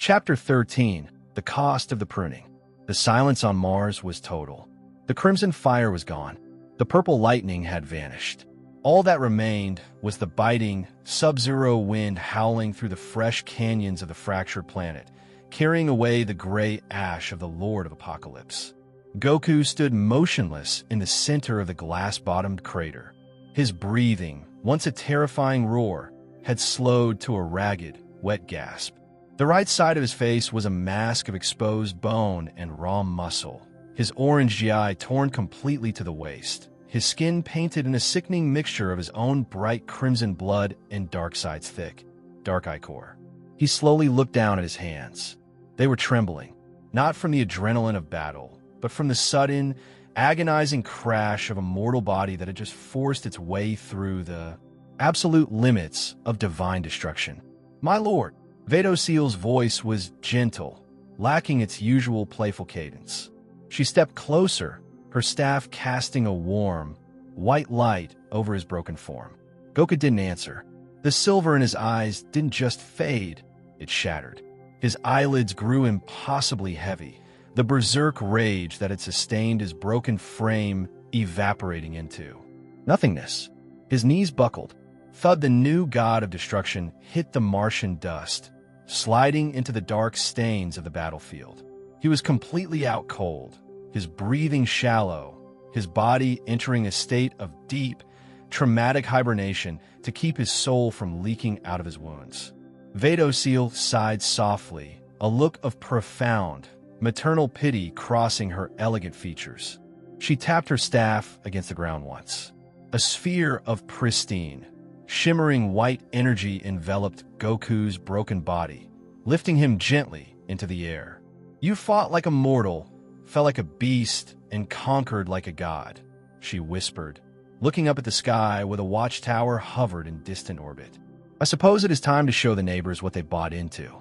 Chapter 13. The Cost of the Pruning. The silence on Mars was total. The crimson fire was gone. The purple lightning had vanished. All that remained was the biting, sub-zero wind howling through the fresh canyons of the fractured planet, carrying away the gray ash of the Lord of Apocalypse. Goku stood motionless in the center of the glass-bottomed crater. His breathing, once a terrifying roar, had slowed to a ragged, wet gasp. The right side of his face was a mask of exposed bone and raw muscle, his orange eye torn completely to the waist, his skin painted in a sickening mixture of his own bright crimson blood and Darkseid's thick, dark ichor. He slowly looked down at his hands. They were trembling, not from the adrenaline of battle, but from the sudden, agonizing crash of a mortal body that had just forced its way through the absolute limits of divine destruction. "My lord!" Vedoseal's voice was gentle, lacking its usual playful cadence. She stepped closer, her staff casting a warm, white light over his broken form. Goku didn't answer. The silver in his eyes didn't just fade, it shattered. His eyelids grew impossibly heavy, the berserk rage that had sustained his broken frame evaporating into nothingness. His knees buckled. Thud, the new god of destruction, hit the Martian dust, sliding into the dark stains of the battlefield. He was completely out cold, his breathing shallow, his body entering a state of deep, traumatic hibernation to keep his soul from leaking out of his wounds. Vedoseal sighed softly, a look of profound, maternal pity crossing her elegant features. She tapped her staff against the ground once. A sphere of pristine, shimmering white energy enveloped Goku's broken body, lifting him gently into the air. "You fought like a mortal, fell like a beast, and conquered like a god," she whispered, looking up at the sky where the watchtower hovered in distant orbit. "I suppose it is time to show the neighbors what they bought into."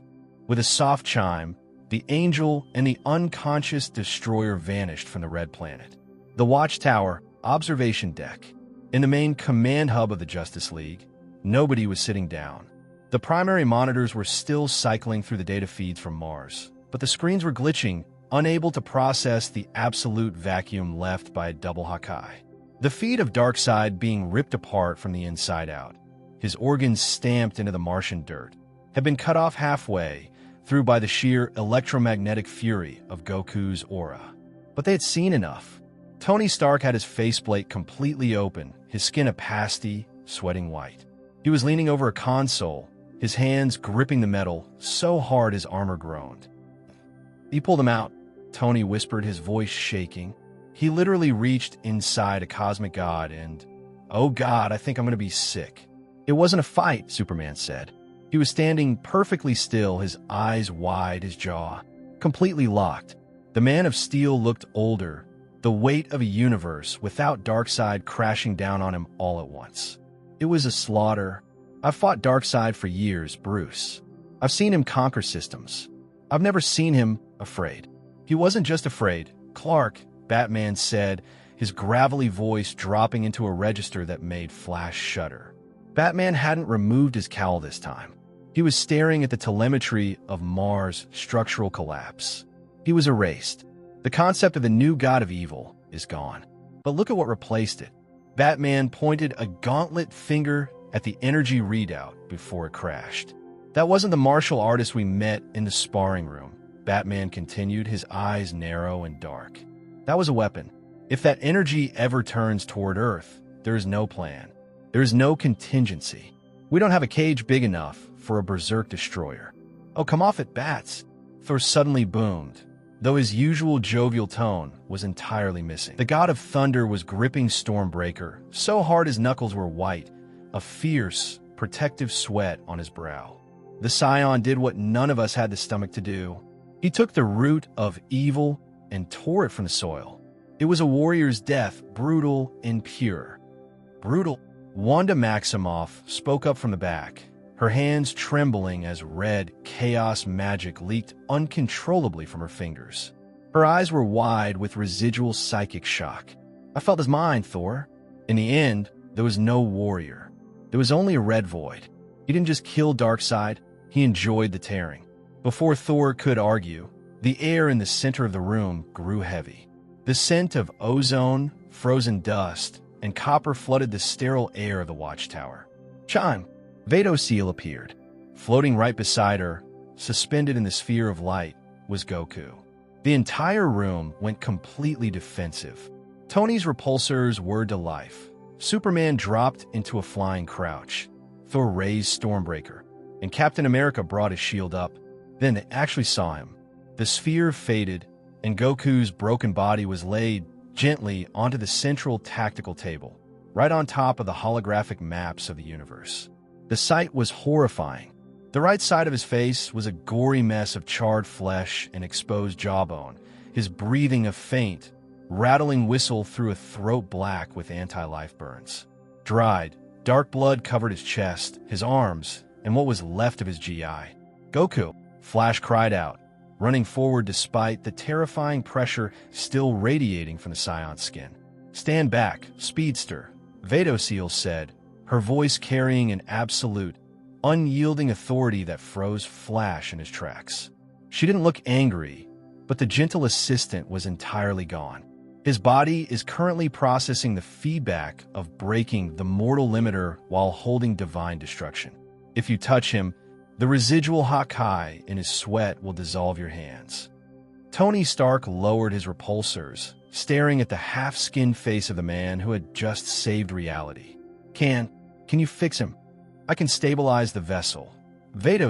With a soft chime, the angel and the unconscious destroyer vanished from the red planet. The watchtower, observation deck. In the main command hub of the Justice League, nobody was sitting down. The primary monitors were still cycling through the data feeds from Mars, but the screens were glitching, unable to process the absolute vacuum left by a double Hakai. The feed of Darkseid being ripped apart from the inside out, his organs stamped into the Martian dirt, had been cut off halfway through by the sheer electromagnetic fury of Goku's aura. But they had seen enough. Tony Stark had his faceplate completely open, his skin a pasty, sweating white. He was leaning over a console, his hands gripping the metal so hard his armor groaned. "You pulled him out," Tony whispered, his voice shaking. He literally reached inside a cosmic god and, "Oh God, I think I'm going to be sick." "It wasn't a fight," Superman said. He was standing perfectly still, his eyes wide, his jaw completely locked. The Man of Steel looked older, the weight of a universe without Darkseid crashing down on him all at once. "It was a slaughter. I've fought Darkseid for years, Bruce. I've seen him conquer systems. I've never seen him afraid." "He wasn't just afraid, Clark," Batman said, his gravelly voice dropping into a register that made Flash shudder. Batman hadn't removed his cowl this time. He was staring at the telemetry of Mars' structural collapse. He was erased. The concept of the new god of evil is gone. But look at what replaced it. Batman pointed a gauntlet finger at the energy readout before it crashed. "That wasn't the martial artist we met in the sparring room," Batman continued, his eyes narrow and dark. "That was a weapon. If that energy ever turns toward Earth, there is no plan. There is no contingency. We don't have a cage big enough for a berserk destroyer." "Oh, come off it, Bats," Thor suddenly boomed, though his usual jovial tone was entirely missing. The god of thunder was gripping Stormbreaker, so hard his knuckles were white, a fierce, protective sweat on his brow. The Scion did what none of us had the stomach to do. He took the root of evil and tore it from the soil. It was a warrior's death, brutal and pure. "Brutal," Wanda Maximoff spoke up from the back, her hands trembling as red chaos magic leaked uncontrollably from her fingers. Her eyes were wide with residual psychic shock. "I felt his mind, Thor." In the end, there was no warrior. There was only a red void. He didn't just kill Darkseid, he enjoyed the tearing. Before Thor could argue, the air in the center of the room grew heavy. The scent of ozone, frozen dust, and copper flooded the sterile air of the watchtower. Chime! Seal appeared. Floating right beside her, suspended in the sphere of light, was Goku. The entire room went completely defensive. Tony's repulsors whirred to life. Superman dropped into a flying crouch. Thor raised Stormbreaker, and Captain America brought his shield up. Then they actually saw him. The sphere faded, and Goku's broken body was laid gently onto the central tactical table, right on top of the holographic maps of the universe. The sight was horrifying. The right side of his face was a gory mess of charred flesh and exposed jawbone, his breathing a faint, rattling whistle through a throat black with anti-life burns. Dried, dark blood covered his chest, his arms, and what was left of his GI. "Goku!" Flash cried out, running forward despite the terrifying pressure still radiating from the Scion's skin. "Stand back, Speedster," Seal said, her voice carrying an absolute, unyielding authority that froze Flash in his tracks. She didn't look angry, but the gentle assistant was entirely gone. His body is currently processing the feedback of breaking the mortal limiter while holding divine destruction. If you touch him, the residual Hawkeye in his sweat will dissolve your hands. Tony Stark lowered his repulsors, staring at the half-skinned face of the man who had just saved reality. Can you fix him? "I can stabilize the vessel,"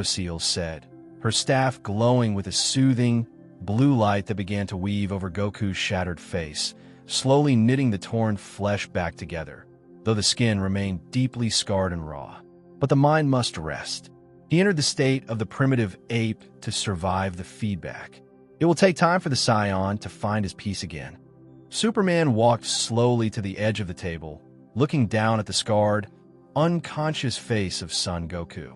Seal said, her staff glowing with a soothing, blue light that began to weave over Goku's shattered face, slowly knitting the torn flesh back together, though the skin remained deeply scarred and raw. But the mind must rest. He entered the state of the primitive ape to survive the feedback. It will take time for the Scion to find his peace again. Superman walked slowly to the edge of the table, looking down at the scarred, unconscious face of Son Goku.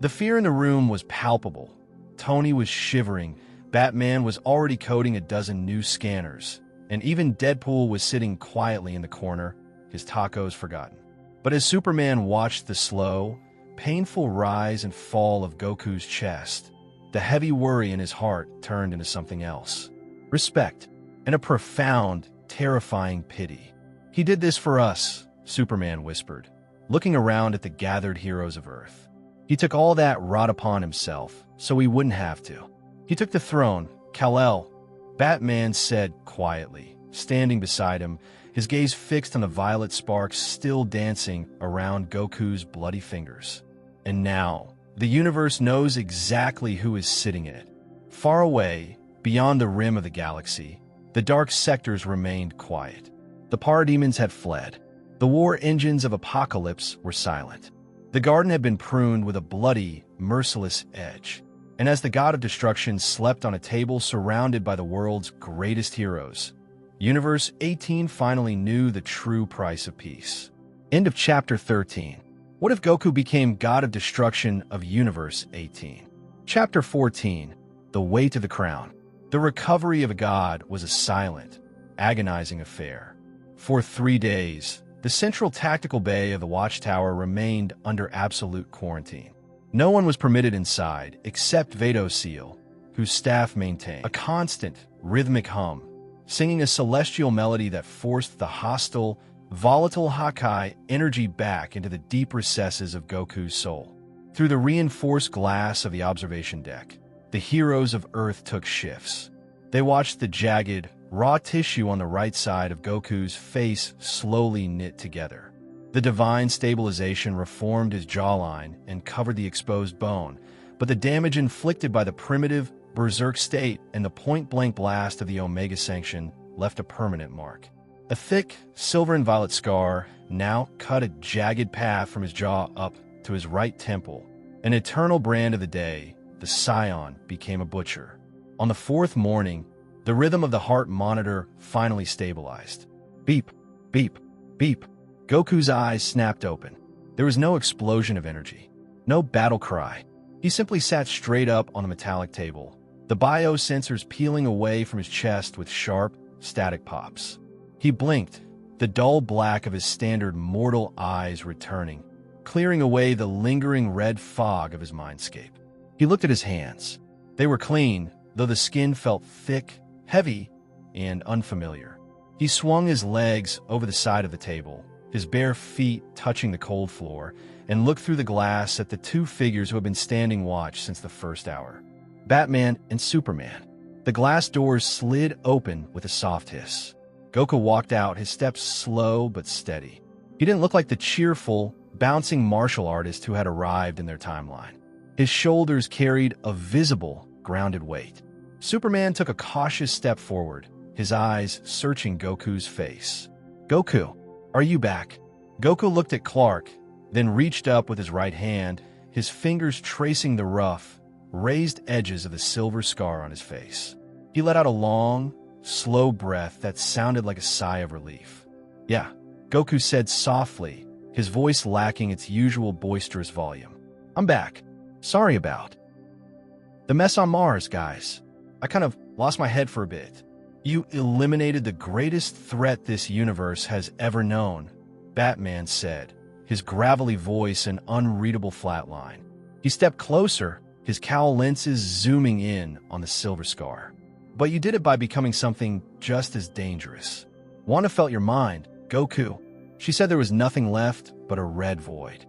The fear in the room was palpable. Tony was shivering, Batman was already coding a dozen new scanners, and even Deadpool was sitting quietly in the corner, his tacos forgotten. But as Superman watched the slow, painful rise and fall of Goku's chest, the heavy worry in his heart turned into something else. Respect, and a profound, terrifying pity. "He did this for us," Superman whispered, looking around at the gathered heroes of Earth. "He took all that rot upon himself, so we wouldn't have to. He took the throne, Kal-El," Batman said quietly, standing beside him, his gaze fixed on the violet sparks still dancing around Goku's bloody fingers. "And now, the universe knows exactly who is sitting in it." Far away, beyond the rim of the galaxy, the dark sectors remained quiet. The parademons had fled. The war engines of apocalypse were silent. The garden had been pruned with a bloody, merciless edge. And as the god of destruction slept on a table surrounded by the world's greatest heroes, Universe 18 finally knew the true price of peace. End of Chapter 13. What if Goku became god of destruction of Universe 18? Chapter 14. The Way to the Crown. The recovery of a god was a silent, agonizing affair. For 3 days, the central tactical bay of the watchtower remained under absolute quarantine. No one was permitted inside except Seal, whose staff maintained a constant, rhythmic hum, singing a celestial melody that forced the hostile, volatile Hawkeye energy back into the deep recesses of Goku's soul. Through the reinforced glass of the observation deck, the heroes of Earth took shifts. They watched the jagged, raw tissue on the right side of Goku's face slowly knit together. The divine stabilization reformed his jawline and covered the exposed bone, but the damage inflicted by the primitive, berserk state and the point-blank blast of the Omega Sanction left a permanent mark. A thick, silver and violet scar now cut a jagged path from his jaw up to his right temple. An eternal brand of the day, the Scion became a butcher. On the 4th morning, the rhythm of the heart monitor finally stabilized. Beep, beep, beep. Goku's eyes snapped open. There was no explosion of energy, no battle cry. He simply sat straight up on a metallic table, the biosensors peeling away from his chest with sharp, static pops. He blinked, the dull black of his standard mortal eyes returning, clearing away the lingering red fog of his mindscape. He looked at his hands. They were clean, though the skin felt thick, heavy, and unfamiliar. He swung his legs over the side of the table, his bare feet touching the cold floor, and looked through the glass at the two figures who had been standing watch since the first hour. Batman and Superman. The glass doors slid open with a soft hiss. Goku walked out, his steps slow but steady. He didn't look like the cheerful, bouncing martial artist who had arrived in their timeline. His shoulders carried a visible, grounded weight. Superman took a cautious step forward, his eyes searching Goku's face. "Goku, are you back?" Goku looked at Clark, then reached up with his right hand, his fingers tracing the rough, raised edges of the silver scar on his face. He let out a long, slow breath that sounded like a sigh of relief. "Yeah," Goku said softly, his voice lacking its usual boisterous volume. "I'm back. Sorry about the mess on Mars, guys. I kind of lost my head for a bit." "You eliminated the greatest threat this universe has ever known," Batman said, his gravelly voice an unreadable flatline. He stepped closer, his cowl lenses zooming in on the silver scar. "But you did it by becoming something just as dangerous. Wanda felt your mind, Goku. She said there was nothing left but a red void."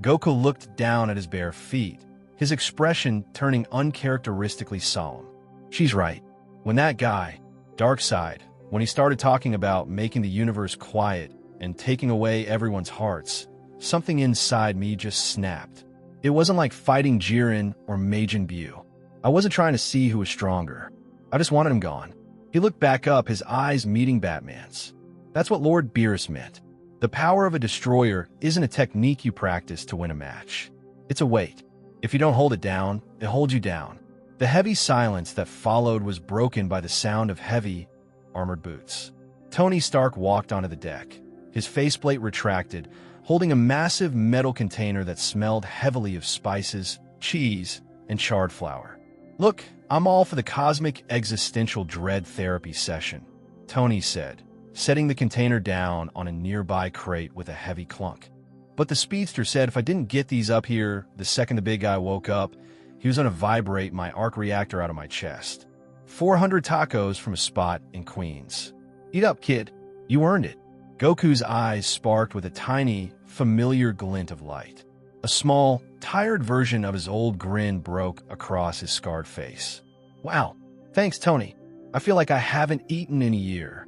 Goku looked down at his bare feet, his expression turning uncharacteristically solemn. "She's right. When that guy, Darkseid, when he started talking about making the universe quiet and taking away everyone's hearts, something inside me just snapped. It wasn't like fighting Jiren or Majin Buu. I wasn't trying to see who was stronger. I just wanted him gone." He looked back up, his eyes meeting Batman's. "That's what Lord Beerus meant. The power of a destroyer isn't a technique you practice to win a match. It's a weight. If you don't hold it down, it holds you down." The heavy silence that followed was broken by the sound of heavy, armored boots. Tony Stark walked onto the deck, his faceplate retracted, holding a massive metal container that smelled heavily of spices, cheese, and charred flour. "Look, I'm all for the cosmic existential dread therapy session," Tony said, setting the container down on a nearby crate with a heavy clunk. "But the speedster said if I didn't get these up here the second the big guy woke up, he was going to vibrate my arc reactor out of my chest. 400 tacos from a spot in Queens. Eat up, kid. You earned it." Goku's eyes sparked with a tiny, familiar glint of light. A small, tired version of his old grin broke across his scarred face. "Wow, thanks, Tony. I feel like I haven't eaten in a year."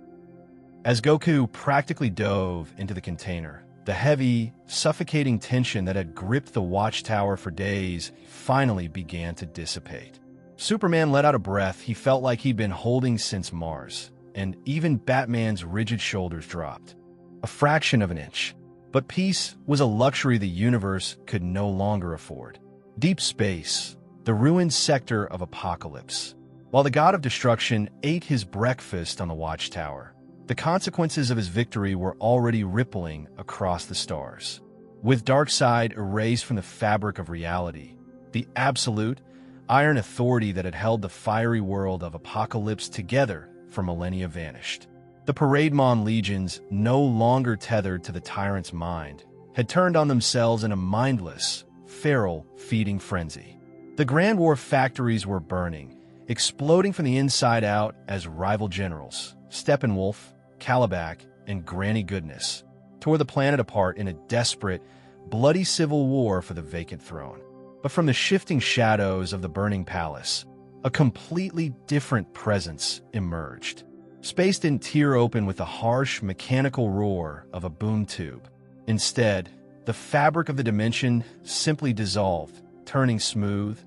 As Goku practically dove into the container, the heavy, suffocating tension that had gripped the watchtower for days finally began to dissipate. Superman let out a breath he felt like he'd been holding since Mars, and even Batman's rigid shoulders dropped. A fraction of an inch. But peace was a luxury the universe could no longer afford. Deep space, the ruined sector of apocalypse. While the god of destruction ate his breakfast on the watchtower, the consequences of his victory were already rippling across the stars. With Darkseid erased from the fabric of reality, the absolute, iron authority that had held the fiery world of Apocalypse together for millennia vanished. The Parademon legions, no longer tethered to the tyrant's mind, had turned on themselves in a mindless, feral feeding frenzy. The Grand War factories were burning, exploding from the inside out as rival generals, Steppenwolf, Calabac, and Granny Goodness, tore the planet apart in a desperate, bloody civil war for the vacant throne. But from the shifting shadows of the burning palace, a completely different presence emerged. Space didn't tear open with the harsh, mechanical roar of a boom tube. Instead, the fabric of the dimension simply dissolved, turning smooth,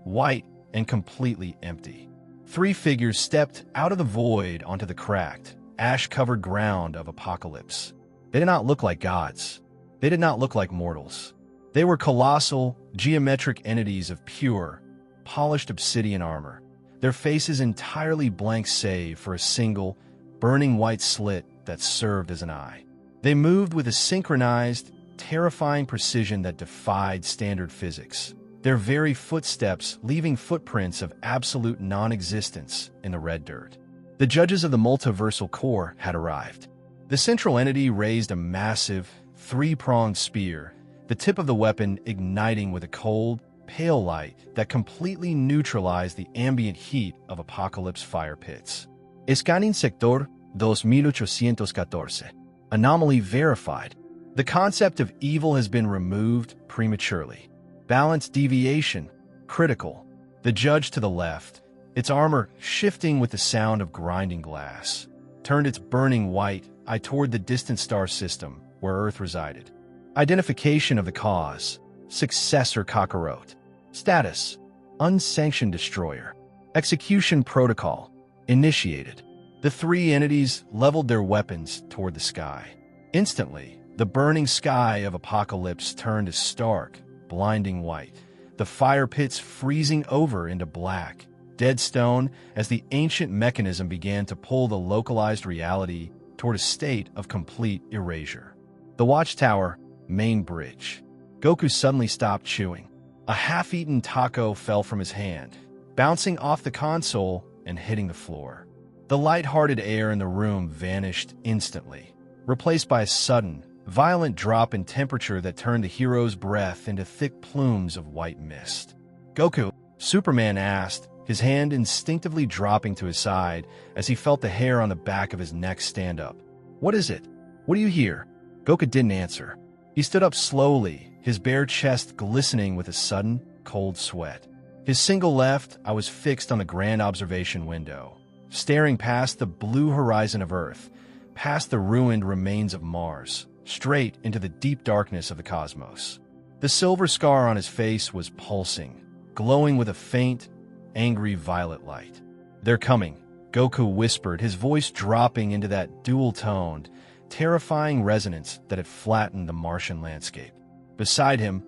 white, and completely empty. Three figures stepped out of the void onto the cracked, ash-covered ground of Apocalypse. They did not look like gods. They did not look like mortals. They were colossal, geometric entities of pure, polished obsidian armor, their faces entirely blank save for a single, burning white slit that served as an eye. They moved with a synchronized, terrifying precision that defied standard physics, their very footsteps leaving footprints of absolute non-existence in the red dirt. The judges of the multiversal core had arrived. The central entity raised a massive, three-pronged spear, the tip of the weapon igniting with a cold, pale light that completely neutralized the ambient heat of apocalypse fire pits. Scanning Sector 2814. Anomaly verified. The concept of evil has been removed prematurely. Balance deviation, critical. The judge to the left, its armor shifting with the sound of grinding glass, turned its burning white eye toward the distant star system where Earth resided. Identification of the cause, successor Kakarot. Status, unsanctioned destroyer. Execution protocol, initiated. The three entities leveled their weapons toward the sky. Instantly, the burning sky of Apocalypse turned to stark, blinding white, the fire pits freezing over into black, dead stone as the ancient mechanism began to pull the localized reality toward a state of complete erasure. The watchtower, main bridge. Goku suddenly stopped chewing. A half-eaten taco fell from his hand, bouncing off the console and hitting the floor. The light-hearted air in the room vanished instantly, replaced by a sudden, violent drop in temperature that turned the hero's breath into thick plumes of white mist. "Goku," Superman asked, his hand instinctively dropping to his side as he felt the hair on the back of his neck stand up. "What is it? What do you hear?" Goku didn't answer. He stood up slowly, his bare chest glistening with a sudden, cold sweat. His single left eye was fixed on the grand observation window, staring past the blue horizon of Earth, past the ruined remains of Mars, straight into the deep darkness of the cosmos. The silver scar on his face was pulsing, glowing with a faint, angry violet light. "They're coming," Goku whispered, his voice dropping into that dual-toned, terrifying resonance that had flattened the Martian landscape. Beside him,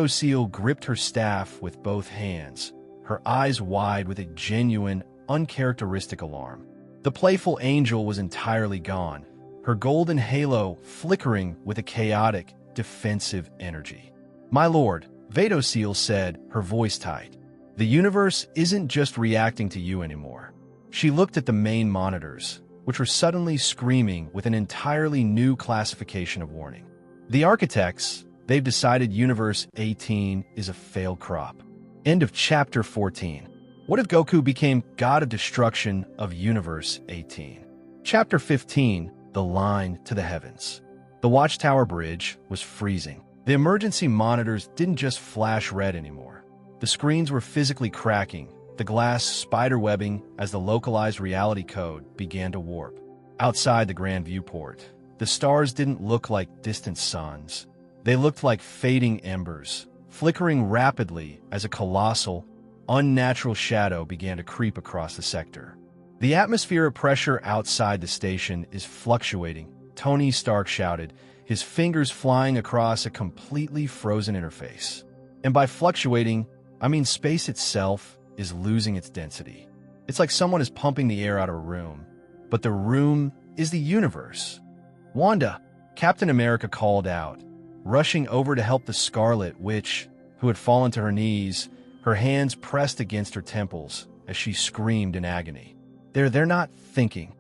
Seal gripped her staff with both hands, her eyes wide with a genuine, uncharacteristic alarm. The playful angel was entirely gone, her golden halo flickering with a chaotic, defensive energy. "My lord," Seal said, her voice tight. "The universe isn't just reacting to you anymore." She looked at the main monitors, which were suddenly screaming with an entirely new classification of warning. "The architects, they've decided Universe 18 is a failed crop." End of Chapter 14. What if Goku became God of Destruction of Universe 18? Chapter 15, The Line to the Heavens. The Watchtower Bridge was freezing. The emergency monitors didn't just flash red anymore. The screens were physically cracking, the glass spiderwebbing as the localized reality code began to warp. Outside the grand viewport, the stars didn't look like distant suns. They looked like fading embers, flickering rapidly as a colossal, unnatural shadow began to creep across the sector. "The atmospheric pressure outside the station is fluctuating," Tony Stark shouted, his fingers flying across a completely frozen interface. "And by fluctuating, I mean space itself is losing its density. It's like someone is pumping the air out of a room, but the room is the universe." "Wanda," Captain America called out, rushing over to help the Scarlet Witch, who had fallen to her knees, her hands pressed against her temples as she screamed in agony. They're not thinking."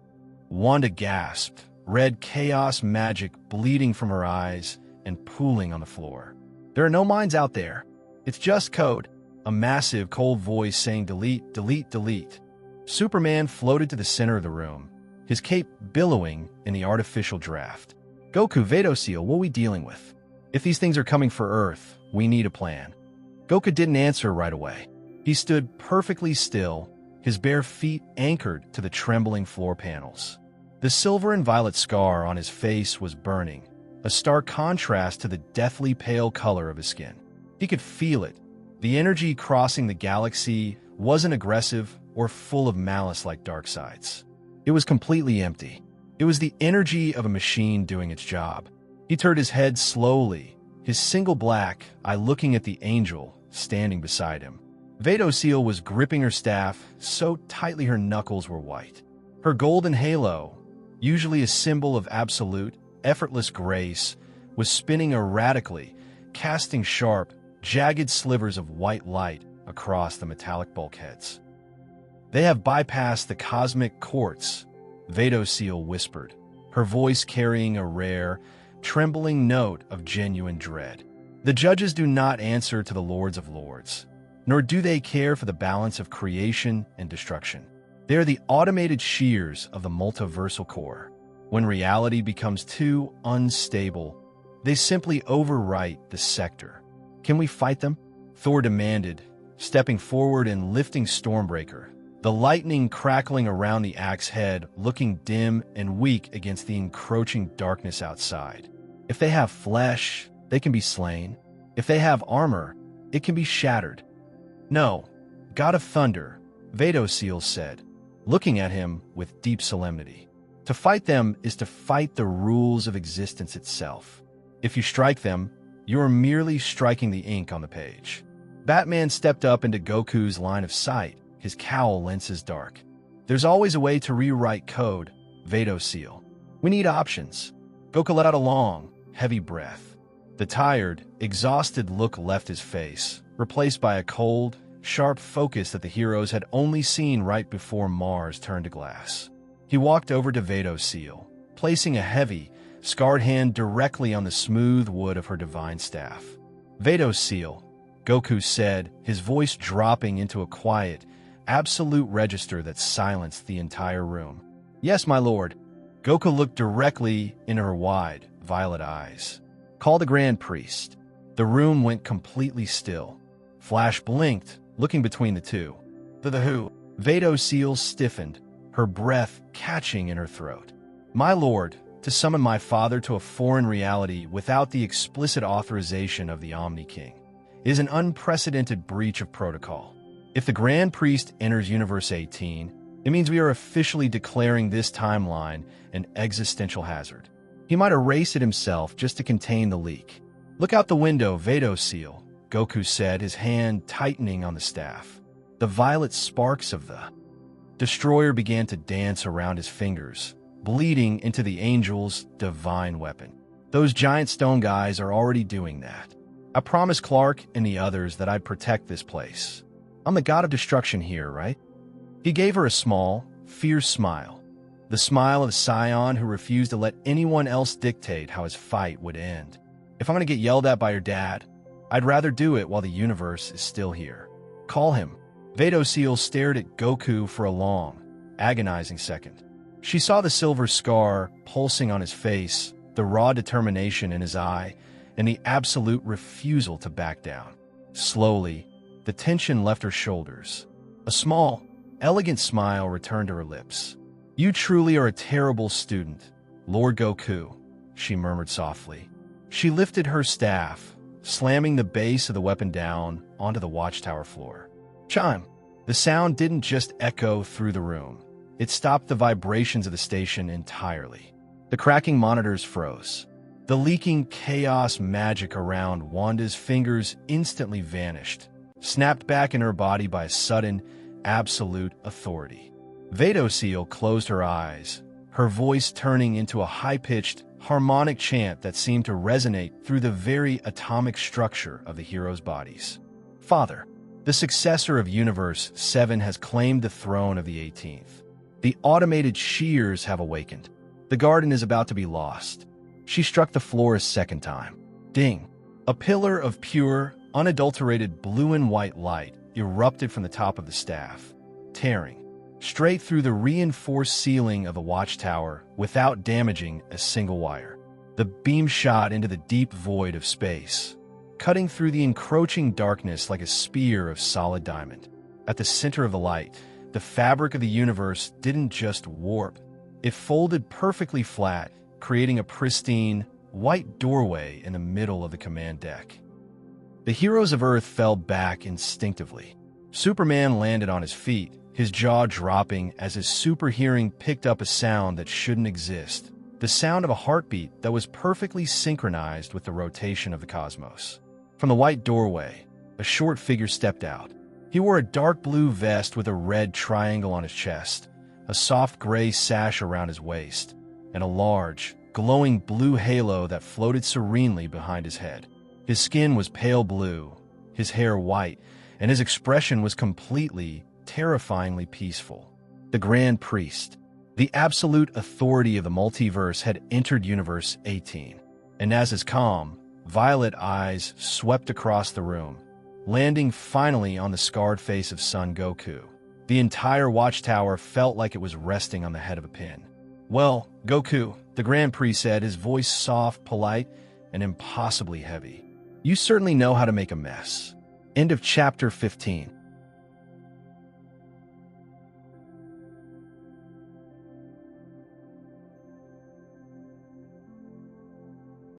Wanda gasped, red chaos magic bleeding from her eyes and pooling on the floor. "There are no minds out there. It's just code." A massive, cold voice saying delete, delete, delete. Superman floated to the center of the room, his cape billowing in the artificial draft. "Goku, Seal, what are we dealing with? If these things are coming for Earth, we need a plan." Goku didn't answer right away. He stood perfectly still, his bare feet anchored to the trembling floor panels. The silver and violet scar on his face was burning, a stark contrast to the deathly pale color of his skin. He could feel it. The energy crossing the galaxy wasn't aggressive or full of malice like Darkseid's. It was completely empty. It was the energy of a machine doing its job. He turned his head slowly, his single black eye looking at the angel standing beside him. Seal was gripping her staff so tightly her knuckles were white. Her golden halo, usually a symbol of absolute, effortless grace, was spinning erratically, casting sharp, jagged slivers of white light across the metallic bulkheads. "They have bypassed the cosmic courts," Seal whispered, her voice carrying a rare, trembling note of genuine dread. The judges do not answer to the lords of lords, nor do they care for the balance of creation and destruction. They are the automated shears of the multiversal core. When reality becomes too unstable, they simply overwrite the sector. Can we fight them? Thor demanded, stepping forward and lifting Stormbreaker, the lightning crackling around the axe head, looking dim and weak against the encroaching darkness outside. If they have flesh, they can be slain. If they have armor, it can be shattered. No, God of Thunder, Vadosiel said, looking at him with deep solemnity. To fight them is to fight the rules of existence itself. If you strike them, you are merely striking the ink on the page. Batman stepped up into Goku's line of sight, his cowl lenses dark. There's always a way to rewrite code, Vadosiel. We need options. Goku let out a long, heavy breath. The tired, exhausted look left his face, replaced by a cold, sharp focus that the heroes had only seen right before Mars turned to glass. He walked over to Vadosiel, placing a heavy, scarred hand directly on the smooth wood of her divine staff. Vadosiel, Goku said, his voice dropping into a quiet, absolute register that silenced the entire room. Yes, my lord. Goku looked directly into her wide, violet eyes. Call the Grand Priest. The room went completely still. Flash blinked, looking between the two. The who? Vadosiel stiffened, her breath catching in her throat. My lord, to summon my father to a foreign reality without the explicit authorization of the Omni King is an unprecedented breach of protocol. If the Grand Priest enters Universe 18, it means we are officially declaring this timeline an existential hazard. He might erase it himself just to contain the leak. Look out the window, Vadosiel, Goku said, his hand tightening on the staff. The violet sparks of the destroyer began to dance around his fingers, bleeding into the angel's divine weapon. Those giant stone guys are already doing that. I promised Clark and the others that I'd protect this place. I'm the god of destruction here, right? He gave her a small, fierce smile. The smile of a scion who refused to let anyone else dictate how his fight would end. If I'm going to get yelled at by your dad, I'd rather do it while the universe is still here. Call him. Vadosiel stared at Goku for a long, agonizing second. She saw the silver scar pulsing on his face, the raw determination in his eye, and the absolute refusal to back down. Slowly, the tension left her shoulders. A small, elegant smile returned to her lips. You truly are a terrible student, Lord Goku, she murmured softly. She lifted her staff, slamming the base of the weapon down onto the watchtower floor. Chime. The sound didn't just echo through the room. It stopped the vibrations of the station entirely. The cracking monitors froze. The leaking chaos magic around Wanda's fingers instantly vanished, snapped back in her body by a sudden, absolute authority. Vadosiel closed her eyes, her voice turning into a high-pitched, harmonic chant that seemed to resonate through the very atomic structure of the heroes' bodies. Father, the successor of Universe 7 has claimed the throne of the 18th. The automated shears have awakened. The garden is about to be lost. She struck the floor a second time. Ding! A pillar of pure, unadulterated blue and white light erupted from the top of the staff, tearing straight through the reinforced ceiling of the watchtower without damaging a single wire. The beam shot into the deep void of space, cutting through the encroaching darkness like a spear of solid diamond. At the center of the light, the fabric of the universe didn't just warp. It folded perfectly flat, creating a pristine, white doorway in the middle of the command deck. The heroes of Earth fell back instinctively. Superman landed on his feet, his jaw dropping as his super hearing picked up a sound that shouldn't exist, the sound of a heartbeat that was perfectly synchronized with the rotation of the cosmos. From the white doorway, a short figure stepped out. He wore a dark blue vest with a red triangle on his chest, a soft gray sash around his waist, and a large, glowing blue halo that floated serenely behind his head. His skin was pale blue, his hair white, and his expression was completely, terrifyingly peaceful. The Grand Priest, the absolute authority of the multiverse, had entered Universe 18, and as his calm, Violet eyes swept across the room, landing finally on the scarred face of Son Goku. The entire watchtower felt like it was resting on the head of a pin. "Well, Goku," the Grand Prix said, his voice soft, polite, and impossibly heavy. "You certainly know how to make a mess." End of chapter 15.